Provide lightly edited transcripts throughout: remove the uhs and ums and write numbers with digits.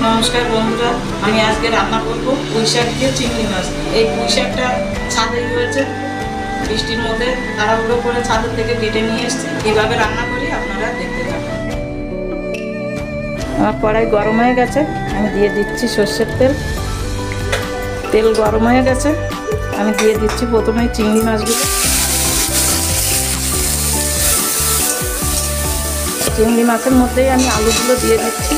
নমস্কার বন্ধুরা, আমি আজকে রান্না করব পুঁই শাক দিয়ে চিংড়ি মাছ। এই পুঁই শাকটা ছাদে হয়েছে, বৃষ্টির মধ্যে তাড়াহুড়ো করে ছাদের থেকে কেটে নিয়ে এসেছি। কীভাবে রান্না করি আপনারা দেখতে থাকুন। আমার কড়াই গরম হয়ে গেছে, আমি দিয়ে দিচ্ছি সর্ষের তেল। তেল গরম হয়ে গেছে, আমি দিয়ে দিচ্ছি প্রথমে চিংড়ি মাছগুলো। চিংড়ি মাছের মধ্যেই আমি আলুগুলো দিয়ে দিচ্ছি।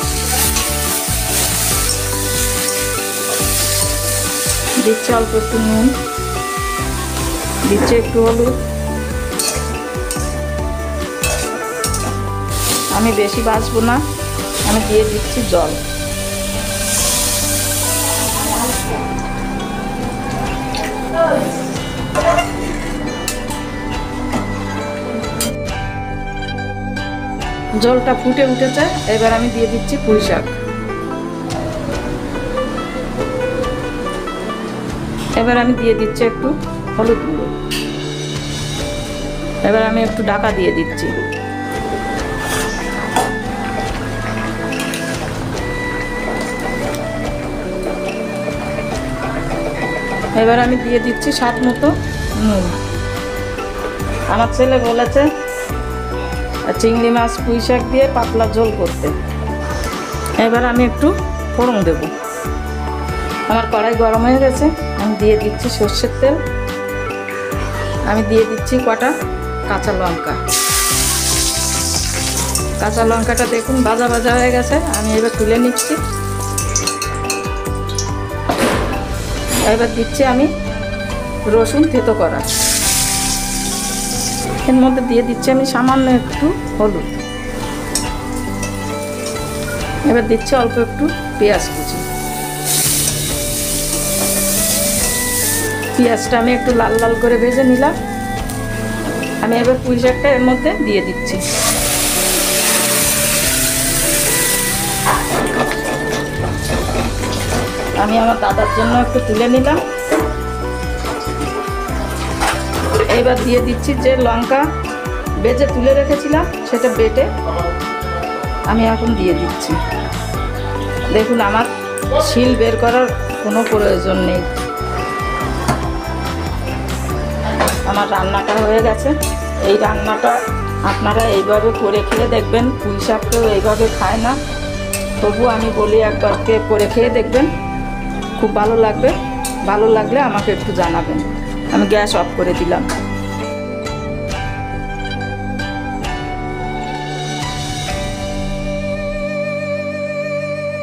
দিচ্ছি অল্প একটু নুন, দিচ্ছি একটু হলুদ। আমি বেশি ভাজবো না, আমি দিয়ে দিচ্ছি জল। জলটা ফুটে উঠেছে, এবার আমি দিয়ে দিচ্ছি পুঁই শাক। এবার আমি দিয়ে দিচ্ছি একটু হলুদ গুঁড়ো। এবার আমি একটু ঢাকা দিয়ে দিচ্ছি। এবার আমি দিয়ে দিচ্ছি স্বাদ মতো নুন। আমার ছেলে বলেছে চিংড়ি মাছ পুঁই শাক দিয়ে পাতলা ঝোল করতে। এবার আমি একটু ফোড়ন দেব। আমার কড়াই গরম হয়ে গেছে, আমি দিয়ে দিচ্ছি সর্ষের তেল। আমি দিয়ে দিচ্ছি কটা কাঁচা লঙ্কা। কাঁচা লঙ্কাটা দেখুন ভাজা ভাজা হয়ে গেছে, আমি এবার তুলে নিচ্ছি। এবার দিচ্ছি আমি রসুন থেতো করা। এর মধ্যে দিয়ে দিচ্ছি আমি সামান্য একটু হলুদ। এবার দিচ্ছি অল্প একটু পেঁয়াজ কুচি। পেঁয়াজটা আমি একটু লাল লাল করে ভেজে নিলাম। আমি এবার পুঁই শাকটা এর মধ্যে দিয়ে দিচ্ছি। আমি আমার দাদার জন্য একটু তুলে নিলাম। এবার দিয়ে দিচ্ছি যে লঙ্কা বেজে তুলে রেখেছিলাম, সেটা বেটে আমি এখন দিয়ে দিচ্ছি। দেখুন আমার শিল বের করার কোনো প্রয়োজন নেই। আমার রান্নাটা হয়ে গেছে। এই রান্নাটা আপনারা এইভাবে করে খেয়ে দেখবেন। পুঁই শাক কেউ এইভাবে খায় না, তবু আমি বলি একবার করে খেয়ে দেখবেন, খুব ভালো লাগবে। ভালো লাগলে আমাকে একটু জানাবেন। আমি গ্যাস অফ করে দিলাম।